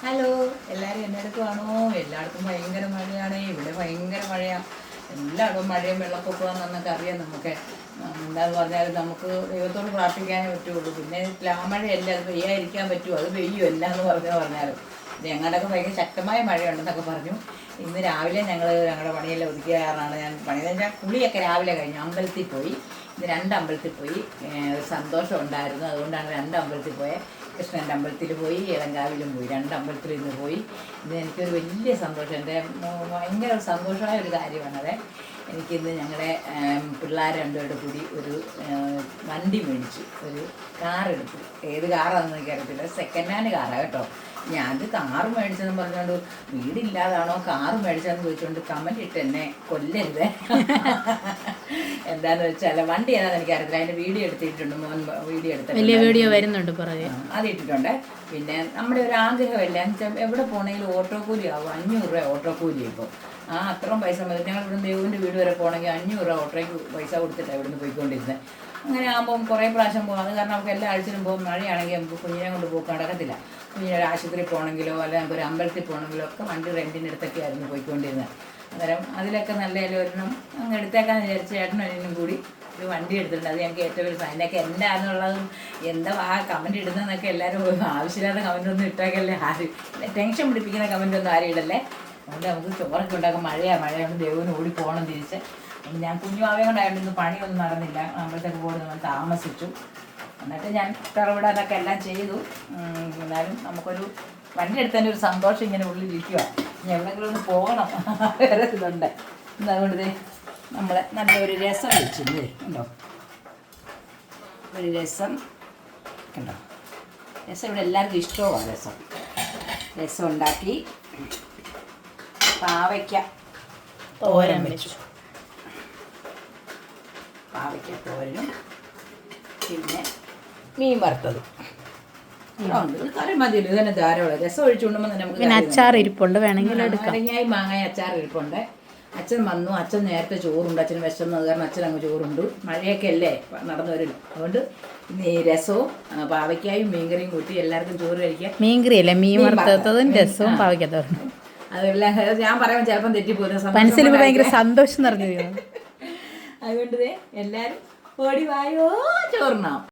Hello, എല്ലാവരും എന്നെടുക്കുവാണോ? എല്ലായിടത്തും ഭയങ്കര മഴയാണ്. ഇവിടെ ഭയങ്കര മഴയാണ്. എല്ലായിടവും മഴയും വെള്ളപ്പൊക്കമാണെന്നൊക്കെ അറിയാം. നമുക്ക് എന്താന്ന് പറഞ്ഞാൽ നമുക്ക് ദൈവത്തോട് പ്രാർത്ഥിക്കാനേ പറ്റുള്ളൂ. പിന്നെ മഴയല്ല, അത് പെയ്യാതിരിക്കാൻ പറ്റുമോ? അത് പെയ്യും എല്ലാന്ന് പറഞ്ഞാലും. ഞങ്ങളുടെയൊക്കെ ഭയങ്കര ശക്തമായ മഴയുണ്ടെന്നൊക്കെ പറഞ്ഞു. ഇന്ന് രാവിലെ ഞങ്ങളുടെ പണിയെല്ലാം ഒതുക്കിയാറാണ്. ഞാൻ പണിയെന്ന് വെച്ചാൽ കുളിയൊക്കെ രാവിലെ കഴിഞ്ഞു. അമ്പലത്തിൽ പോയി. ഇന്ന് 2 അമ്പലത്തിൽ പോയി. സന്തോഷം ഉണ്ടായിരുന്നു, അതുകൊണ്ടാണ് 2 അമ്പലത്തിൽ പോയത്. കൃഷ്ണൻ്റെ അമ്പലത്തിൽ പോയി, ഇളങ്കാവിലും പോയി. 2 അമ്പലത്തിൽ ഇന്ന് പോയി. ഇന്ന് എനിക്കൊരു വലിയ സന്തോഷം, എൻ്റെ ഭയങ്കര സന്തോഷമായ ഒരു കാര്യമാണത്. എനിക്കിന്ന് ഞങ്ങളുടെ പിള്ളേർ രണ്ടുപേരുടെ കൂടി ഒരു വണ്ടി മേടിച്ചു, ഒരു കാറെടുത്തു. ഏത് കാറാണെന്ന് എനിക്കറിയത്തില്ല, സെക്കൻഡ് ഹാൻഡ് കാറാണ് കേട്ടോ. ഞാനത് കാറ് മേടിച്ചതെന്ന് പറഞ്ഞുകൊണ്ട് വീടില്ലാതാണോ കാറ് മേടിച്ചതെന്ന് ചോദിച്ചുകൊണ്ട് കമൻറ്റ് ഇട്ട് എന്നെ കൊല്ലരുത്. എന്താന്ന് വെച്ചാൽ വണ്ടി ഏതാണെന്ന് എനിക്കറിയത്തില്ല. അതിൻ്റെ വീഡിയോ എടുത്തിട്ടുണ്ട്, മോൻ വീഡിയോ എടുത്തിട്ടുണ്ട്, വലിയ വീഡിയോ വരുന്നുണ്ട് പുറകെ, അത് ഇട്ടിട്ടുണ്ട്. പിന്നെ നമ്മുടെ ഒരു ആഗ്രഹമല്ല എന്ന് വെച്ചാൽ എവിടെ പോകണമെങ്കിലും ഓട്ടോ കൂലി ആവും. 500 രൂപ ഓട്ടോ കൂലി. ഇപ്പോൾ അത്രയും പൈസ മതി. ഞങ്ങൾ ഇവിടുന്ന് ദേവുവിൻ്റെ വീട് വരെ പോകണമെങ്കിൽ 500 രൂപ ഓട്ടോയ്ക്ക് പൈസ കൊടുത്തിട്ടാണ് ഇവിടുന്ന് പോയിക്കൊണ്ടിരുന്നത്. അങ്ങനെ ആകുമ്പം കുറേ പ്രാവശ്യം പോകും. അത് കാരണം നമുക്ക് എല്ലാ ആഴ്ചയിലും പോകും. മഴയാണെങ്കിൽ നമുക്ക് കുഞ്ഞിനെ കൊണ്ട് പോക്ക് നടക്കത്തില്ല. കുഞ്ഞിനൊരു ആശുപത്രിയിൽ പോകണമെങ്കിലോ അല്ലെങ്കിൽ നമുക്ക് ഒരു അമ്പലത്തിൽ പോകണമെങ്കിലോ ഒക്കെ വണ്ടി റെൻറ്റിൻ്റെ അടുത്തൊക്കെ ആയിരുന്നു പോയിക്കൊണ്ടിരുന്നത്. അന്നേരം അതിലൊക്കെ നല്ല ഒരെണ്ണം അങ്ങ് എടുത്തേക്കാന്ന് വിചാരിച്ച ചേട്ടനും അതിനും കൂടി ഒരു വണ്ടി എടുത്തിട്ടുണ്ട്. അത് ഞങ്ങൾക്ക് ഏറ്റവും വലിയ അതിനൊക്കെ എന്താണെന്നുള്ളതും എന്താ കമൻറ്റ് ഇടുന്നതെന്നൊക്കെ എല്ലാവരും ആവശ്യമില്ലാത്ത കമൻറ്റൊന്നും ഇട്ടേക്കല്ലേ. ആരും ടെൻഷൻ പിടിപ്പിക്കുന്ന കമൻറ്റൊന്നും ആരും ഇടല്ലേ. അതുകൊണ്ട് നമുക്ക് ചോറൊക്കെ ഉണ്ടാക്കാൻ മഴയാണ്. ദേവുവിന് ഓടി പോകണം തിരിച്ച്. ഞാൻ കുഞ്ഞുമാവേ കൊണ്ടായതുകൊണ്ട് ഇന്ന് പണിയൊന്നും നടന്നില്ല. അമ്പലത്തൊക്കെ പോയി നമ്മൾ താമസിച്ചു. എന്നിട്ട് ഞാൻ തറവിടാനൊക്കെ എല്ലാം ചെയ്തു. എന്നാലും നമുക്കൊരു വണ്ടി എടുത്തതിൻ്റെ ഒരു സന്തോഷം ഇങ്ങനെ ഉള്ളിലിരിക്കുക. ഇനി എവിടെയെങ്കിലും ഒന്ന് പോകണം, വേറെ ഇതുണ്ട്. അതുകൊണ്ട് നമ്മൾ നല്ലൊരു രസം വെച്ചില്ലേ കണ്ടോ, ഒരു രസം കണ്ടോ. രസം ഇവിടെ എല്ലാവർക്കും ഇഷ്ടമാണ്. രസം ഉണ്ടാക്കി പാവയ്ക്ക തോരൻ വെച്ചു. പാവയ്ക്ക തോരനും പിന്നെ മീൻ വറുത്തതും ഉണ്ട്. കറി മതിയല്ലോ, ഇത് തന്നെ ധാരാളം. രസം ഒഴിച്ചുകൊണ്ടുമ്പോൾ തന്നെ നമുക്ക് അച്ചാർ ഇരിപ്പുണ്ട്, വേണമെങ്കിൽ നാരങ്ങായും മാങ്ങായും അച്ചാർ ഇരിപ്പുണ്ട്. അച്ഛൻ വന്നു. അച്ഛൻ നേരത്തെ ചോറുണ്ട്. അച്ഛന് വിശന്നത് കാരണം അച്ഛൻ അങ്ങ് ചോറുണ്ട്. മഴയൊക്കെ അല്ലേ നടന്നു വരില്ല. അതുകൊണ്ട് ഈ രസവും പാവയ്ക്കായും മീൻകറിയും കൂട്ടി എല്ലാവർക്കും ചോറ് കഴിക്കാം. മീൻകറി അല്ലേ, മീൻ വറുത്തതും രസവും പാവയ്ക്കത്തോരനും. അതെല്ലാം ഞാൻ പറയുമ്പോൾ ചിലപ്പം തെറ്റിപ്പോകുന്ന മനസ്സിൽ ഭയങ്കര സന്തോഷം നിറഞ്ഞു. അതുകൊണ്ട് എല്ലാവരും ഓടി വായോ ചോറിനാം.